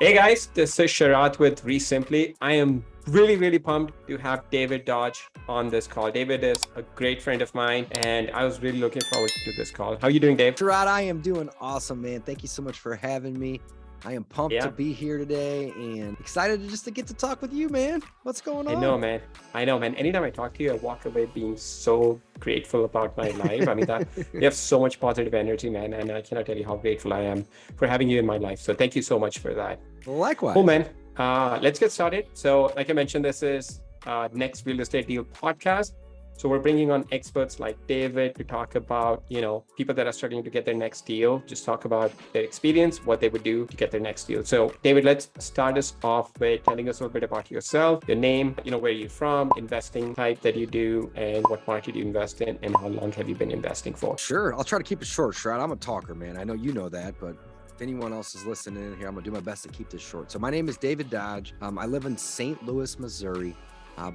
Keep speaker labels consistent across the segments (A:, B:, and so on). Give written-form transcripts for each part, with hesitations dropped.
A: Hey guys, this is Sharad with REsimpli. I am really pumped to have David Dodge on this call. David is a great friend of mine, and I was really looking forward to this call. How are you doing, Dave?
B: Sharad, I am doing awesome, man. Thank you so much for having me. I am pumped to be here today and excited to get to talk with you, man. What's going on?
A: I know, man. Anytime I talk to you, I walk away being so grateful about my life. I mean, you have so much positive energy, man, and I cannot tell you how grateful I am for having you in my life. So thank you so much for that.
B: Likewise.
A: Cool, man. Let's get started. So like I mentioned, this is Next Real Estate Deal podcast. So we're bringing on experts like David to talk about, people that are struggling to get their next deal, just talk about their experience, what they would do to get their next deal. So David, let's start us off with telling us a little bit about yourself, your name, where you're from, investing type that you do, and what market you invest in, and how long have you been investing for?
B: Sure. I'll try to keep it short, Sharad. I'm a talker, man. I know you know that, but if anyone else is listening in here, I'm gonna do my best to keep this short. So my name is David Dodge. I live in St. Louis, Missouri,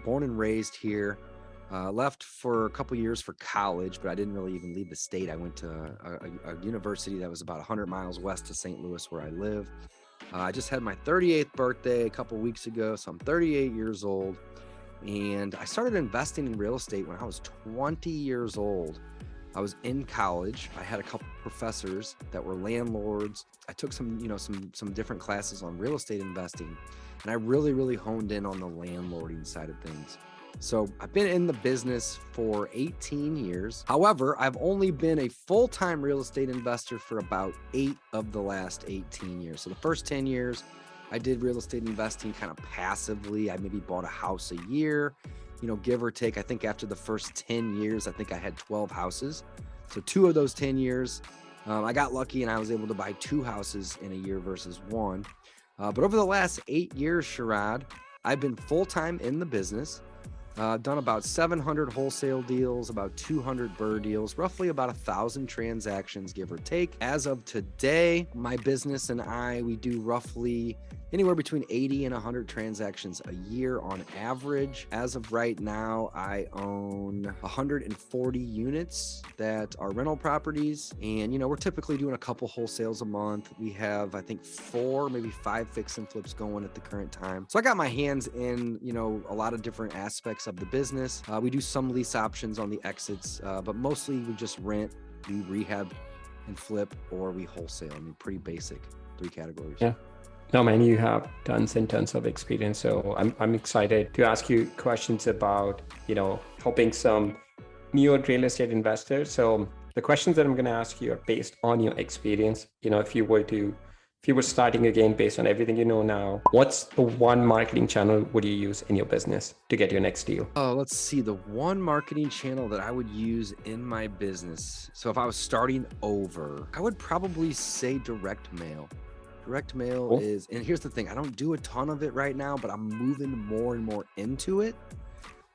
B: born and raised here. Left for a couple years for college, but I didn't really even leave the state. I went to a university that was about 100 miles west of St. Louis where I live. I just had my 38th birthday a couple weeks ago, so I'm 38 years old. And I started investing in real estate when I was 20 years old. I was in college. I had a couple professors that were landlords. I took some different classes on real estate investing, and I really honed in on the landlording side of things. So I've been in the business for 18 years. However, I've only been a full-time real estate investor for about 8 of the last 18 years. So the first 10 years, I did real estate investing kind of passively. I maybe bought a house a year, give or take. I think after the first 10 years, I think I had 12 houses. So 2 of those 10 years, I got lucky and I was able to buy 2 houses in a year versus 1. But over the last 8 years, Sharad, I've been full-time in the business. Done about 700 wholesale deals, about 200 BRRRR deals, roughly about 1,000 transactions, give or take. As of today, my business and we do roughly anywhere between 80 and 100 transactions a year on average. As of right now, I own 140 units that are rental properties. And, we're typically doing a couple wholesales a month. We have, I think, 4, maybe 5 fix and flips going at the current time. So I got my hands in, a lot of different aspects of the business. We do some lease options on the exits, but mostly we just rent, we rehab and flip, or we wholesale. I mean, pretty basic 3 categories.
A: Yeah. No, man, you have tons and tons of experience. So I'm excited to ask you questions about, helping some newer real estate investors. So the questions that I'm going to ask you are based on your experience. If you were starting again based on everything you know now, what's the one marketing channel would you use in your business to get your next deal?
B: Oh, let's see. The one marketing channel that I would use in my business. So if I was starting over, I would probably say direct mail. Direct mail is, and here's the thing, I don't do a ton of it right now, but I'm moving more and more into it.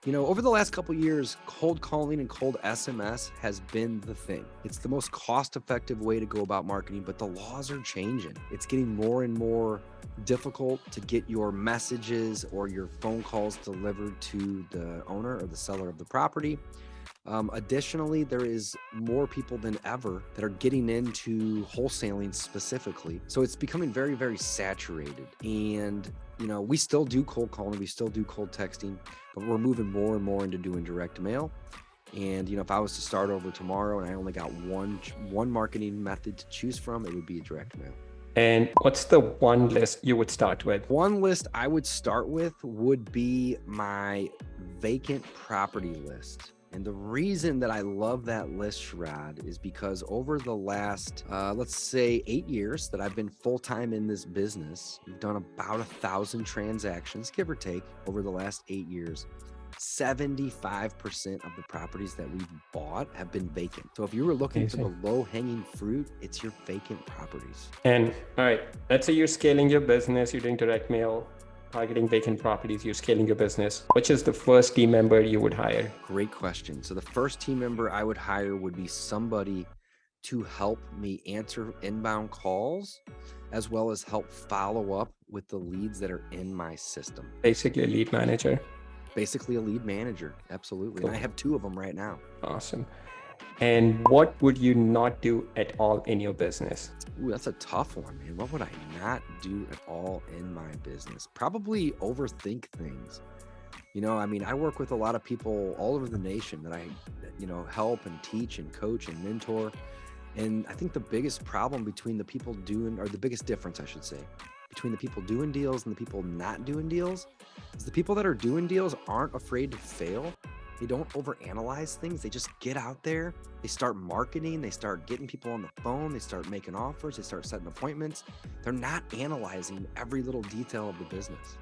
B: Over the last couple of years, cold calling and cold SMS has been the thing. It's the most cost-effective way to go about marketing, but the laws are changing. It's getting more and more difficult to get your messages or your phone calls delivered to the owner or the seller of the property. Additionally, there is more people than ever that are getting into wholesaling specifically. So it's becoming very saturated. And, we still do cold calling, we still do cold texting, but we're moving more and more into doing direct mail. And, if I was to start over tomorrow and I only got one marketing method to choose from, it would be a direct mail.
A: And what's the one list you would start with?
B: One list I would start with would be my vacant property list. And the reason that I love that list, Sharad, is because over the last, let's say 8 years that I've been full-time in this business, we've done about 1,000 transactions, give or take, over the last 8 years. 75% of the properties that we've bought have been vacant. So if you were looking for the low-hanging fruit, it's your vacant properties.
A: And all right, let's say you're scaling your business, you're doing direct mail, targeting vacant properties, you're scaling your business. Which is the first team member you would hire?
B: Great question. So the first team member I would hire would be somebody to help me answer inbound calls, as well as help follow up with the leads that are in my system.
A: Basically a lead manager.
B: Basically a lead manager. Absolutely. Cool. And I have 2 of them right now.
A: Awesome. And what would you not do at all in your business?
B: Ooh, that's a tough one, man. What would I not do at all in my business? Probably overthink things. I mean, I work with a lot of people all over the nation that I, help and teach and coach and mentor. And I think the biggest problem between the people doing, or the biggest difference, I should say, between the people doing deals and the people not doing deals is the people that are doing deals aren't afraid to fail. They don't overanalyze things. They just get out there. They start marketing. They start getting people on the phone. They start making offers. They start setting appointments. They're not analyzing every little detail of the business.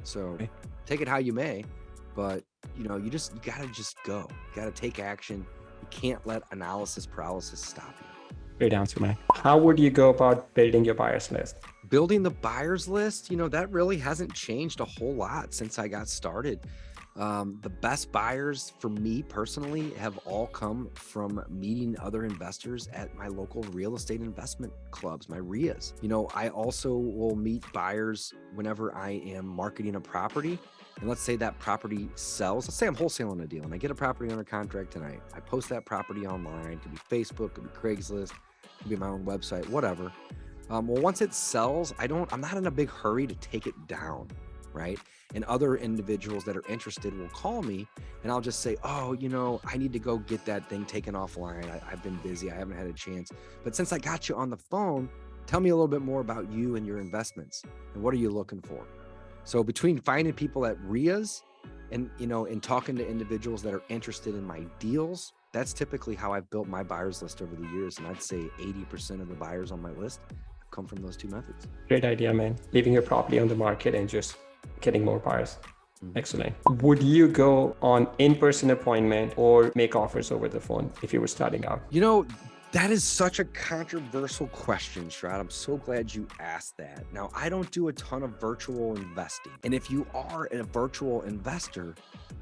B: So take it how you may, but you gotta just go. You gotta take action. You can't let analysis paralysis stop you.
A: Great answer, man. How would you go about building your buyers list?
B: Building the buyers list, that really hasn't changed a whole lot since I got started. The best buyers for me personally have all come from meeting other investors at my local real estate investment clubs, my REIAs. I also will meet buyers whenever I am marketing a property. And let's say that property sells. Let's say I'm wholesaling a deal and I get a property under contract tonight. I post that property online. It could be Facebook, it could be Craigslist, it could be my own website, whatever. Well, once it sells, I'm not in a big hurry to take it down, right? And other individuals that are interested will call me and I'll just say, oh, I need to go get that thing taken offline. I've been busy. I haven't had a chance. But since I got you on the phone, tell me a little bit more about you and your investments and what are you looking for? So between finding people at REIAs and, and talking to individuals that are interested in my deals, that's typically how I've built my buyers list over the years. And I'd say 80% of the buyers on my list come from those two methods.
A: Great idea, man. Leaving your property on the market and just getting more buyers. Excellent. Would you go on in-person appointment or make offers over the phone if you were starting out?
B: That is such a controversial question, Sharad. I'm so glad you asked that. Now, I don't do a ton of virtual investing. And if you are a virtual investor,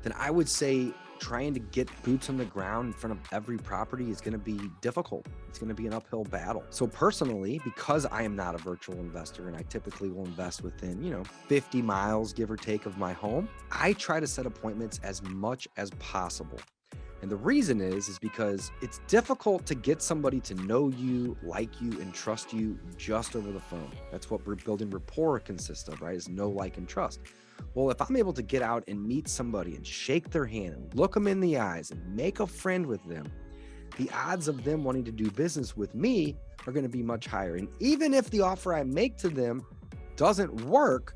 B: then I would say trying to get boots on the ground in front of every property is going to be difficult. It's going to be an uphill battle. So personally, because I am not a virtual investor and I typically will invest within, 50 miles, give or take, of my home, I try to set appointments as much as possible. And the reason is because it's difficult to get somebody to know you, like you, and trust you just over the phone. That's what building rapport consists of, right? Is know, like, and trust. Well, if I'm able to get out and meet somebody and shake their hand and look them in the eyes and make a friend with them, the odds of them wanting to do business with me are going to be much higher. And even if the offer I make to them doesn't work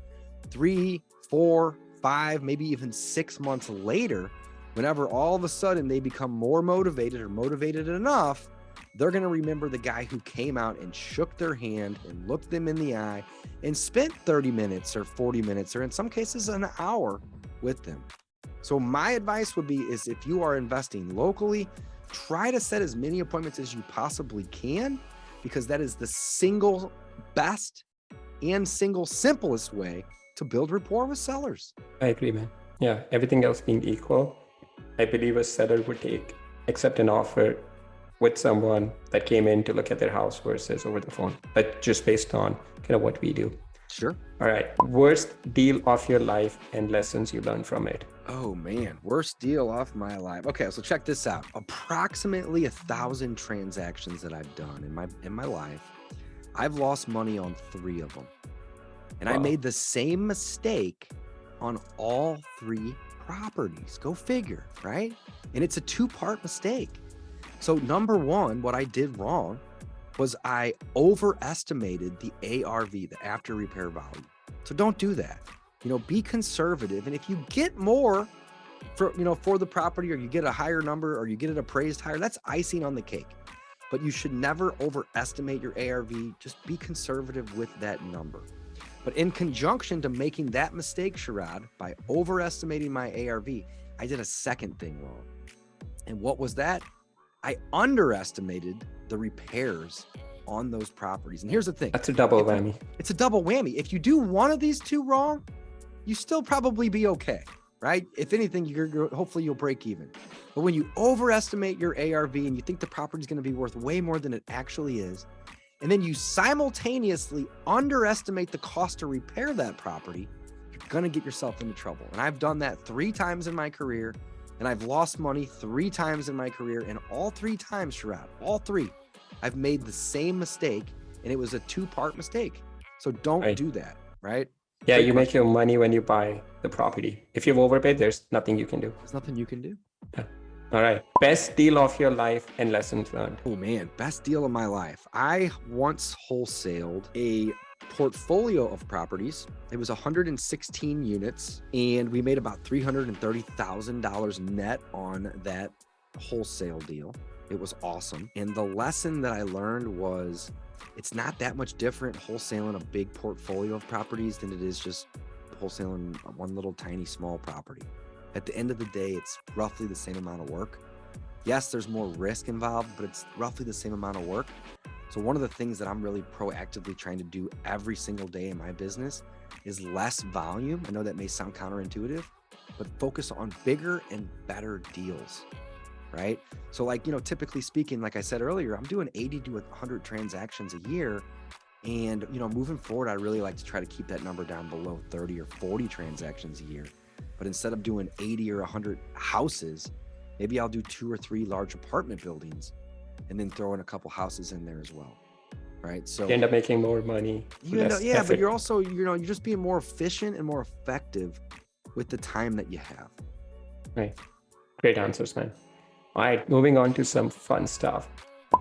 B: 3, 4, 5, maybe even 6 months later, whenever all of a sudden they become more motivated or motivated enough, they're going to remember the guy who came out and shook their hand and looked them in the eye and spent 30 minutes or 40 minutes, or in some cases an hour with them. So my advice would be is if you are investing locally, try to set as many appointments as you possibly can, because that is the single best and single simplest way to build rapport with sellers.
A: I agree, man. Yeah, everything else being equal, I believe a seller would accept an offer with someone that came in to look at their house versus over the phone. But just based on kind of what we do.
B: Sure.
A: All right. Worst deal of your life and lessons you learned from it.
B: Oh man, worst deal off my life. Okay, so check this out. Approximately 1,000 transactions that I've done in my life, I've lost money on 3 of them. And wow. I made the same mistake on all 3 properties. Go figure, right? And it's a 2-part mistake. So number 1, what I did wrong was I overestimated the ARV, the after repair value. So don't do that. Be conservative. And if you get more for the property, or you get a higher number, or you get it appraised higher, that's icing on the cake. But you should never overestimate your ARV. Just be conservative with that number. But in conjunction to making that mistake, Sharad, by overestimating my ARV, I did a second thing wrong. And what was that? I underestimated the repairs on those properties. And here's the thing.
A: That's a double whammy.
B: It's a double whammy. If you do one of these 2 wrong, you still probably be okay, right? If anything, hopefully you'll break even. But when you overestimate your ARV and you think the property is going to be worth way more than it actually is, and then you simultaneously underestimate the cost to repair that property, you're going to get yourself into trouble. And I've done that 3 times in my career. And I've lost money 3 times in my career. And all 3 times, Sharad, all 3, I've made the same mistake. And it was a 2-part mistake. So don't
A: Right.
B: do that, right?
A: Yeah,
B: Great
A: you make
B: question.
A: your money when you buy the property. If you've overpaid, there's nothing you can do.
B: There's nothing you can do.
A: Yeah. All right. Best deal of your life and lessons learned.
B: Oh man, best deal of my life. I once wholesaled a portfolio of properties. It was 116 units, and we made about $330,000 net on that wholesale deal. It was awesome. And the lesson that I learned was it's not that much different wholesaling a big portfolio of properties than it is just wholesaling one little tiny small property. At the end of the day, it's roughly the same amount of work. Yes, there's more risk involved, but it's roughly the same amount of work. So one of the things that I'm really proactively trying to do every single day in my business is less volume. I know that may sound counterintuitive, but focus on bigger and better deals, right? So like, typically speaking, like I said earlier, I'm doing 80 to 100 transactions a year. And, moving forward, I really like to try to keep that number down below 30 or 40 transactions a year. But instead of doing 80 or 100 houses, maybe I'll do 2 or 3 large apartment buildings and then throw in a couple houses in there as well. Right. So
A: You end up making more money.
B: yeah, but you're also, you're just being more efficient and more effective with the time that you have.
A: Right. Great answers, man. All right. Moving on to some fun stuff.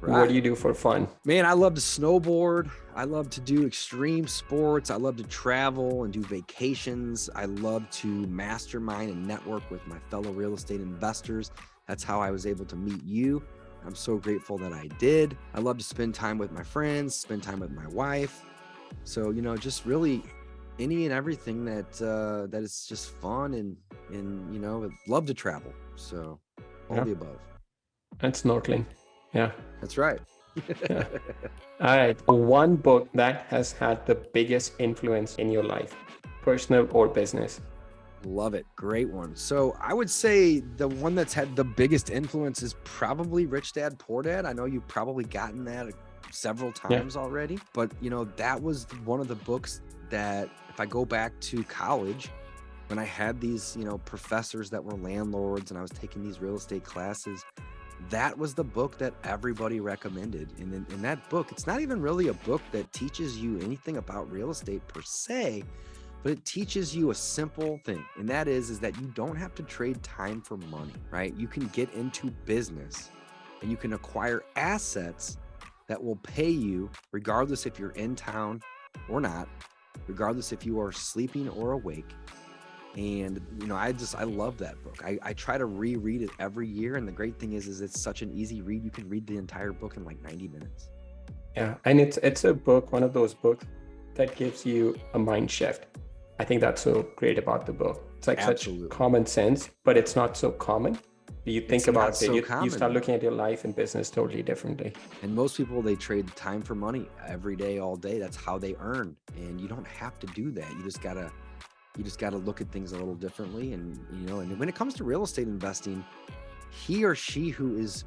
B: Right.
A: What do you do for fun?
B: Man, I love to snowboard. I love to do extreme sports. I love to travel and do vacations. I love to mastermind and network with my fellow real estate investors. That's how I was able to meet you. I'm so grateful that I did. I love to spend time with my friends, spend time with my wife. So, just really any and everything that is just fun and love to travel. So all the above.
A: And snorkeling. Yeah.
B: That's right.
A: Yeah. All right. One book that has had the biggest influence in your life, personal or business.
B: Love it. Great one. So I would say the one that's had the biggest influence is probably Rich Dad, Poor Dad. I know you've probably gotten that several times already, but that was one of the books that if I go back to college, when I had these, professors that were landlords and I was taking these real estate classes, that was the book that everybody recommended. And in that book, it's not even really a book that teaches you anything about real estate per se, but it teaches you a simple thing. And that is that you don't have to trade time for money, right? You can get into business and you can acquire assets that will pay you regardless if you're in town or not, regardless if you are sleeping or awake. And, I love that book. I try to reread it every year. And the great thing is it's such an easy read. You can read the entire book in like 90 minutes.
A: Yeah. And it's a book, one of those books that gives you a mind shift. I think that's so great about the book. It's like
B: Absolutely.
A: Such common sense, but it's not so common. You think about it, you start looking at your life and business totally differently.
B: And most people, they trade time for money every day, all day. That's how they earn. And you don't have to do that. You just gotta look at things a little differently. And, and when it comes to real estate investing, he or she who is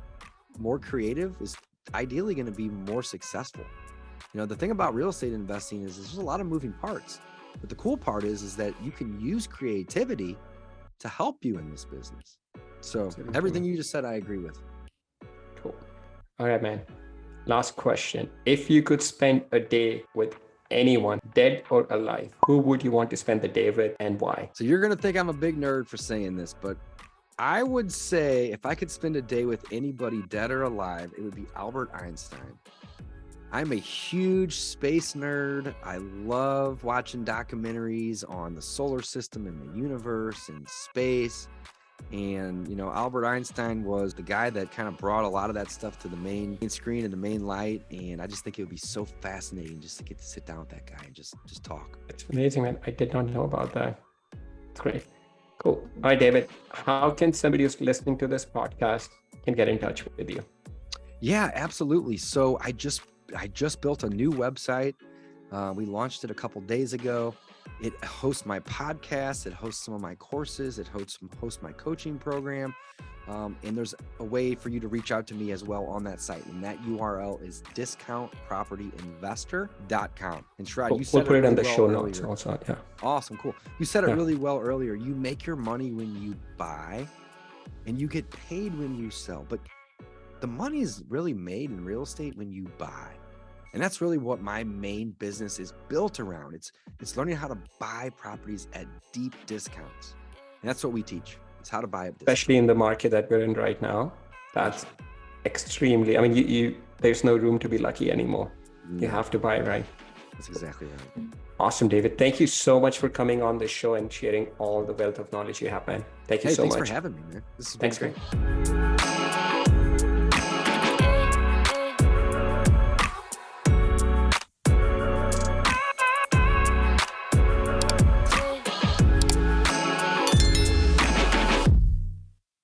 B: more creative is ideally going to be more successful. The thing about real estate investing is there's a lot of moving parts. But the cool part is that you can use creativity to help you in this business. So everything you just said, I agree with.
A: Cool. All right, man. Last question. If you could spend a day with anyone, dead or alive, who would you want to spend the day with and why?
B: So you're going to think I'm a big nerd for saying this, but I would say if I could spend a day with anybody dead or alive, it would be Albert Einstein. I'm a huge space nerd. I love watching documentaries on the solar system and the universe and space. And, Albert Einstein was the guy that kind of brought a lot of that stuff to the main screen and the main light. And I just think it would be so fascinating just to get to sit down with that guy and just talk.
A: It's amazing, man. I did not know about that. It's great. Cool. All right, David, how can somebody who's listening to this podcast can get in touch with you?
B: Yeah, absolutely. So I just built a new website. We launched it a couple days ago. It hosts my podcast. It hosts some of my courses. It hosts my coaching program. And there's a way for you to reach out to me as well on that site. And that URL is discountpropertyinvestor.com. And Sharad, you said
A: we'll put it in the
B: well
A: show
B: earlier.
A: notes also. Yeah.
B: Awesome. Cool. You said it really well earlier. You make your money when you buy and you get paid when you sell. But the money is really made in real estate when you buy. And that's really what my main business is built around. It's learning how to buy properties at deep discounts. And that's what we teach. It's how to buy at discounts.
A: Especially in the market that we're in right now. That's extremely, I mean, you there's no room to be lucky anymore. You have to buy right.
B: That's exactly right.
A: Awesome, David. Thank you so much for coming on the show and sharing all the wealth of knowledge you have, man. Thank you so much.
B: Thanks for having me, man. This is
A: Thanks, great.